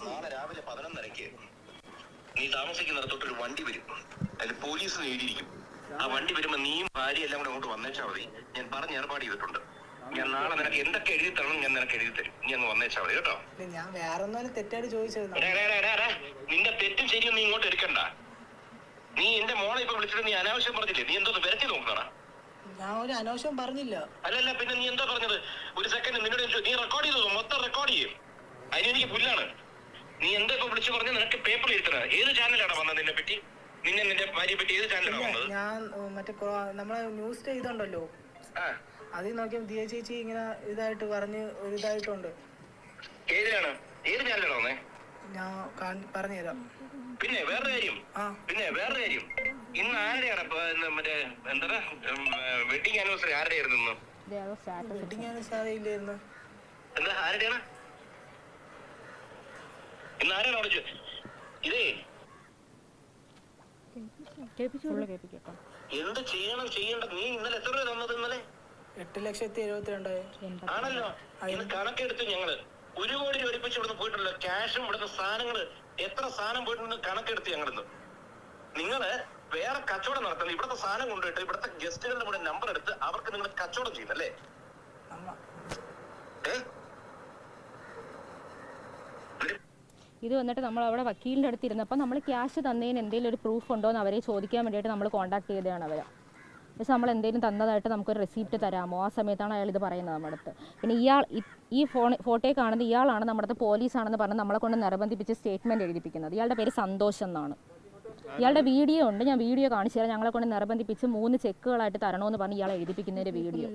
നാളെ രാവിലെ 11:30 നീ താമസിക്കുന്നിടത്തോട്ടൊരു വണ്ടി വരും. അതിൽ പോലീസ് എഴുതിയിരിക്കും. ആ വണ്ടി വരുമ്പോ നീയും ഭാര്യ എല്ലാം കൂടെ അങ്ങോട്ട് വന്നേച്ചാ മതി. ഞാൻ പറഞ്ഞ് ഏർപ്പാട് ചെയ്തിട്ടുണ്ട്. ഞാൻ നാളെ നിനക്ക് എന്തൊക്കെ എഴുതി തരണം ഞാൻ നിനക്ക് എഴുതി തരും. നീ അങ്ങ് വന്നേച്ചാ മതി കേട്ടോ. ഞാൻ വേറെ തെറ്റായിട്ട് ചോദിച്ചത്. നിന്റെ തെറ്റും ശരിയും നീ ഇങ്ങോട്ട് എടുക്കണ്ട. നീ എന്റെ മോളെ ഇപ്പൊ വിളിച്ചിട്ട് നീ അനാവശ്യം പറഞ്ഞില്ലേ? നീ എന്തോ വരത്തി നോക്കണ? ഞാൻ ഒരു അനാവശ്യം പറഞ്ഞില്ല. അല്ലല്ല, പിന്നെ നീ എന്താ പറഞ്ഞത്? ഒരു സെക്കൻഡ് നിന്നോട് നീ റെക്കോർഡ് ചെയ്തോ? മൊത്തം റെക്കോർഡ് ചെയ്യും. അതിനെനിക്ക് പുല്ലാണ്. നീ എന്താ ഇപ്പൊ വിളിച്ചു പറഞ്ഞ? നിനക്ക് പേപ്പർ എഴുതണ ഏത് ചാനലാണ് വന്നത്? നിന്നെ പറ്റി നിന്റെ ഭാര്യയെ പറ്റി ഏത് ചാനലാണ് വന്നത്? ഞാൻ മറ്റേ നമ്മളെ ന്യൂസ് ചെയ്തുണ്ടല്ലോ, അതിൽ നോക്കിയപ്പോ ദിയ ചേച്ചി ഇങ്ങനെ ഇതായിട്ട് പറഞ്ഞ് ഒരു ഇതായിട്ടുണ്ട്. ഏതിലാണ്? ഏത് ചാനലാണ് വന്നേ? ഞാൻ പറഞ്ഞുതരാം. പിന്നെ വേറൊരു കാര്യം, ഇന്ന് ആരുടെയാണ് മറ്റേ എന്താ വെഡിങ് ആനിവേഴ്സറി? ആരുടെയായിരുന്നു ഇന്ന്? വെഡിങ് ആനിവേഴ്സറി ഇല്ലായിരുന്നു. എന്താ ആരുടെയാണ് ഇന്ന്? ആരാണ് അവിടെ? ഇതേ എന്ത് ചെയ്യേണ്ടത്? നീ ഇന്നലെ എത്ര രൂപ തന്നത്? ഇന്നലെ 8,72,000 ആണല്ലോ. ഇത് കണക്കെടുത്ത് ഞങ്ങള് 1 കോടി രൂപ ഒരുമിച്ച് ഇവിടുന്ന് പോയിട്ടുള്ള ക്യാഷും ഇവിടുത്തെ സാധനങ്ങള് എത്ര സാധനം പോയിട്ടുണ്ട് കണക്കെടുത്ത് ഞങ്ങളിന്ന്. നിങ്ങള് വേറെ കച്ചവടം നടത്തുന്നത് ഇവിടുത്തെ സാധനം കൊണ്ടുപോയിട്ട് ഇവിടുത്തെ ഗസ്റ്റുകളുടെ കൂടെ നമ്പർ എടുത്ത് അവർക്ക് നിങ്ങൾ കച്ചവടം ചെയ്യുന്നല്ലേ? ഇത് വന്നിട്ട് നമ്മൾ അവിടെ വക്കീലിൻ്റെ അടുത്ത് ഇരുന്നപ്പോൾ നമ്മൾ ക്യാഷ് തന്നതിന് എന്തെങ്കിലും ഒരു പ്രൂഫ് ഉണ്ടോ എന്ന് അവരെ ചോദിക്കാൻ വേണ്ടിയിട്ട് നമ്മൾ കോൺടാക്ട് ചെയ്തതാണ് അവരെ. പക്ഷേ നമ്മൾ എന്തെങ്കിലും തന്നതായിട്ട് നമുക്കൊരു റെസിപ്റ്റ് തരാമോ? ആ സമയത്താണ് അയാൾ ഇത് പറയുന്നത് നമ്മുടെ അടുത്ത്. പിന്നെ ഈ ഫോട്ടോയിൽ കാണുന്നത് ഇയാളാണ് നമ്മുടെ അടുത്ത് പോലീസാണെന്ന് പറഞ്ഞ് നമ്മളെ കൊണ്ട് നിർബന്ധിപ്പിച്ച് സ്റ്റേറ്റ്മെൻറ്റ് എഴുതിപ്പിക്കുന്നത്. ഇയാളുടെ പേര് സന്തോഷ് എന്നാണ്. ഇയാളുടെ വീഡിയോ ഉണ്ട്, ഞാൻ വീഡിയോ കാണിച്ചു തരാം. ഞങ്ങളെ കൊണ്ട് നിർബന്ധിപ്പിച്ച് 3 ചെക്കുകളായിട്ട് തരണമെന്ന് പറഞ്ഞ് ഇയാളെ എഴുതിപ്പിക്കുന്നതിൻ്റെ വീഡിയോ.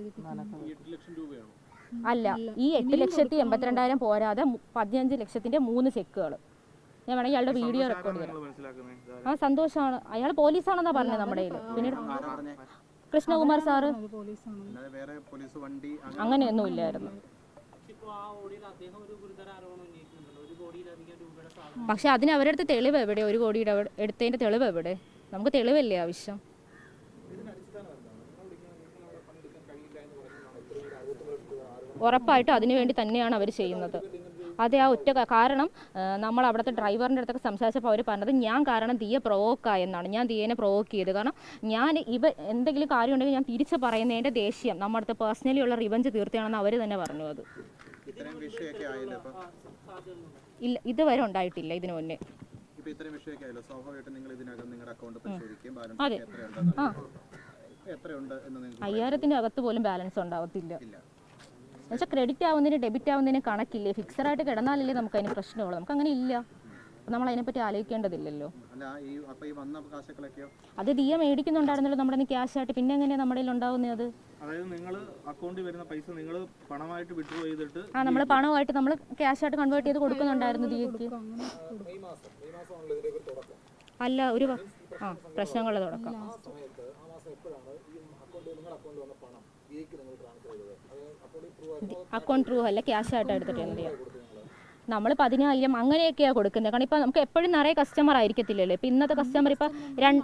അല്ല, ഈ 8,82,000 പോരാതെ 15 ലക്ഷത്തിൻ്റെ 3 ചെക്കുകൾ. ഞാൻ വേണമെങ്കിൽ ഇയാളുടെ വീഡിയോ റെക്കോർഡ് ചെയ്യാം. ആ സന്തോഷമാണ്, അയാൾ പോലീസാണെന്നാണ് പറഞ്ഞത് നമ്മുടെ കയ്യിൽ. പിന്നീട് കൃഷ്ണകുമാർ സാറ് അങ്ങനെയൊന്നും ഇല്ലായിരുന്നു. പക്ഷെ അതിന് അവരുടെ അടുത്ത് തെളിവ് എവിടെ? 1 കോടിയുടെ എടുത്തതിൻ്റെ തെളിവ് എവിടെ? നമുക്ക് തെളിവല്ലേ ആവശ്യം? ഉറപ്പായിട്ടും അതിനുവേണ്ടി തന്നെയാണ് അവർ ചെയ്യുന്നത്. അതെ, ആ ഒറ്റ കാരണം നമ്മൾ അവിടുത്തെ ഡ്രൈവറിൻ്റെ അടുത്തൊക്കെ സംസാരിച്ചപ്പോൾ അവർ പറഞ്ഞത് ഞാൻ കാരണം ദിയ പ്രൊവോക്കായെന്നാണ്. ഞാൻ ദിയേനെ പ്രൊവോക്ക് ചെയ്ത്. കാരണം ഞാൻ എന്തെങ്കിലും കാര്യം ഉണ്ടെങ്കിൽ ഞാൻ തിരിച്ച് പറയുന്നതിൻ്റെ ദേഷ്യം നമ്മുടെ അടുത്ത് പേഴ്സണലി ഉള്ള റിവഞ്ച് തീർത്തിയാണെന്ന് അവർ തന്നെ പറഞ്ഞു. അത് ഇല്ല, ഇതുവരെ ഉണ്ടായിട്ടില്ല ഇതിനു മുന്നേ. അതെ, 5,000-ന്റെ അകത്ത് പോലും ബാലൻസ് ഉണ്ടാവത്തില്ല. എന്നുവെച്ചാൽ ക്രെഡിറ്റ് ആവുന്നതിന് ഡെബിറ്റ് ആവുന്നതിന് കണക്കില്ലേ? ഫിക്സഡായിട്ട് കിടന്നാലല്ലേ നമുക്ക് അതിന് പ്രശ്നമുള്ളൂ. നമുക്ക് അങ്ങനെ ഇല്ല. അപ്പം നമ്മൾ അതിനെപ്പറ്റി ആലോചിക്കേണ്ടതില്ലല്ലോ. അത് ദിയ മേടിക്കുന്നുണ്ടായിരുന്നല്ലോ നമ്മുടെ ക്യാഷ് ആയിട്ട്. പിന്നെ എങ്ങനെയാണ് നമ്മുടെ കയ്യിൽ ഉണ്ടാവുന്നത്? അത് നമ്മൾ പണമായിട്ട് നമ്മൾ ക്യാഷ് ആയിട്ട് കൺവേർട്ട് ചെയ്ത് കൊടുക്കുന്നുണ്ടായിരുന്നു ദിയക്ക്. അല്ല, ഒരു പ്രശ്നങ്ങളുടെ തുടക്കം. അക്കൗണ്ട് ത്രൂ അല്ല, ക്യാഷ് ആയിട്ട് എടുത്തിട്ട് എന്ത് ചെയ്യാം? നമ്മൾ 10,000 അങ്ങനെയൊക്കെയാണ് കൊടുക്കുന്നത്. കാരണം ഇപ്പം നമുക്ക് എപ്പോഴും നിറയെ കസ്റ്റമർ ആയിരിക്കത്തില്ലല്ലോ. ഇപ്പം ഇന്നത്തെ കസ്റ്റമർ ഇപ്പം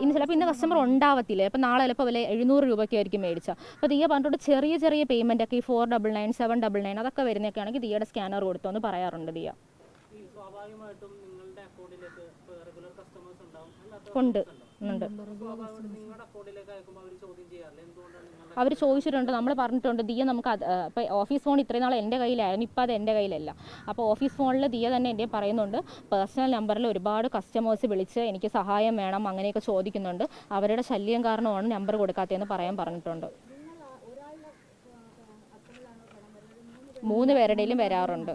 ഇന്ന് ചിലപ്പോൾ ഇന്ന് കസ്റ്റമർ ഉണ്ടാവത്തില്ല. ഇപ്പം നാളെ ചിലപ്പോൾ വില 700 രൂപയ്ക്കായിരിക്കും മേടിച്ചാൽ. അപ്പോൾ ദിയ പറഞ്ഞിട്ട് ചെറിയ ചെറിയ പേയ്മെൻ്റ് ഒക്കെ ഈ 499, 799 അതൊക്കെ വരുന്നതൊക്കെ ആണെങ്കിൽ ദിയയുടെ സ്കാനർ കൊടുത്തോ എന്ന് പറയാറുണ്ട് ദിയ. ഉണ്ട്. അവർ ചോദിച്ചിട്ടുണ്ട്, നമ്മൾ പറഞ്ഞിട്ടുണ്ട് ദിയ നമുക്ക് ഇപ്പോൾ ഓഫീസ് ഫോൺ ഇത്രയും നാൾ എൻ്റെ കയ്യിലായിരുന്നു, ഇപ്പോൾ അത് എൻ്റെ കയ്യിലല്ല. അപ്പോൾ ഓഫീസ് ഫോണിൽ ദിയ തന്നെ എൻ്റെ പറയുന്നുണ്ട് പേഴ്സണൽ നമ്പറിൽ ഒരുപാട് കസ്റ്റമേഴ്സ് വിളിച്ച് എനിക്ക് സഹായം വേണം അങ്ങനെയൊക്കെ ചോദിക്കുന്നുണ്ട്. അവരുടെ ശല്യം കാരണമാണ് നമ്പർ കൊടുക്കാത്തതെന്ന് പറഞ്ഞിട്ടുണ്ട്. 3 പേരുടെയും വരാറുണ്ട്.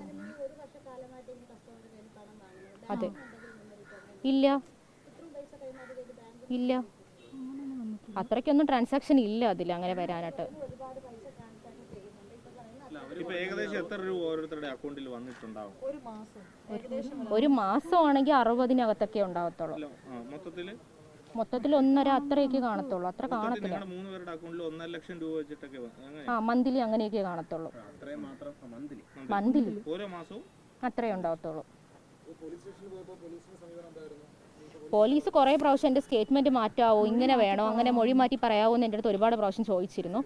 അതെ, ഇല്ല ഇല്ല, അത്രയ്ക്കൊന്നും ട്രാൻസാക്ഷൻ ഇല്ല അതിൽ അങ്ങനെ വരാനായിട്ട്. ഒരു മാസമാണെങ്കിൽ 60-നകത്തൊക്കെ ഉണ്ടാവത്തുള്ളൂ. മൊത്തത്തിൽ 1.5 അത്രയൊക്കെ കാണത്തുള്ളൂ. അത്ര കാണത്തില്ല. മന്ത്ലി അങ്ങനെയൊക്കെ കാണത്തുള്ളൂ. മന്ത്ലി അത്രേ ഉണ്ടാവത്തുള്ളൂ. പോലീസ് കുറേ പ്രാവശ്യം എൻ്റെ സ്റ്റേറ്റ്മെൻറ്റ് മാറ്റാവോ, ഇങ്ങനെ വേണോ, അങ്ങനെ മൊഴി മാറ്റി പറയാവോ എന്ന് എൻ്റെ അടുത്ത് ഒരുപാട് പ്രാവശ്യം ചോദിച്ചിരുന്നു.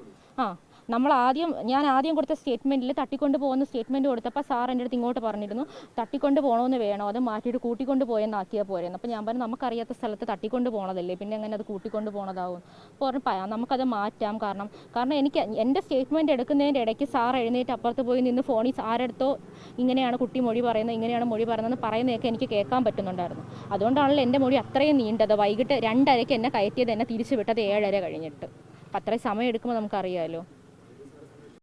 ഞാൻ ആദ്യം കൊടുത്ത സ്റ്റേറ്റ്മെൻറ്റിൽ തട്ടിക്കൊണ്ട് പോകുന്ന സ്റ്റേറ്റ്മെൻറ്റ് കൊടുത്തപ്പോൾ സാർ എൻ്റെ അടുത്ത് ഇങ്ങോട്ട് പറഞ്ഞിരുന്നു തട്ടിക്കൊണ്ട് പോകണമെന്ന് വേണോ അത് മാറ്റിയിട്ട് കൂട്ടിക്കൊണ്ട് പോയെന്നാക്കിയാൽ പോരെന്ന്. അപ്പോൾ ഞാൻ പറഞ്ഞു നമുക്കറിയാത്ത സ്ഥലത്ത് തട്ടിക്കൊണ്ട് പോകണതല്ലേ പിന്നെ എങ്ങനെ അത് കൂട്ടിക്കൊണ്ട് പോകണതാവും. അപ്പോൾ പറഞ്ഞു നമുക്കത് മാറ്റാം. കാരണം എനിക്ക് എൻ്റെ സ്റ്റേറ്റ്മെൻറ്റ് എടുക്കുന്നതിൻ്റെ ഇടയ്ക്ക് സാർ എഴുന്നേറ്റ് അപ്പുറത്ത് പോയി നിന്ന് ഫോണിൽ ആരെടുത്തോ ഇങ്ങനെയാണ് കുട്ടി മൊഴി പറയുന്നത് ഇങ്ങനെയാണ് മൊഴി പറയുന്നതെന്ന് പറയുന്നതൊക്കെ എനിക്ക് കേൾക്കാൻ പറ്റുന്നുണ്ടായിരുന്നു. അതുകൊണ്ടാണല്ലോ എൻ്റെ മൊഴി അത്രയും നീണ്ടത്. വൈകിട്ട് 2:30 എന്നെ കയറ്റിയത് എന്നെ തിരിച്ചു വിട്ടത് 7:30 കഴിഞ്ഞിട്ട്. അപ്പം അത്രയും സമയം എടുക്കുമ്പോൾ നമുക്കറിയാമല്ലോ.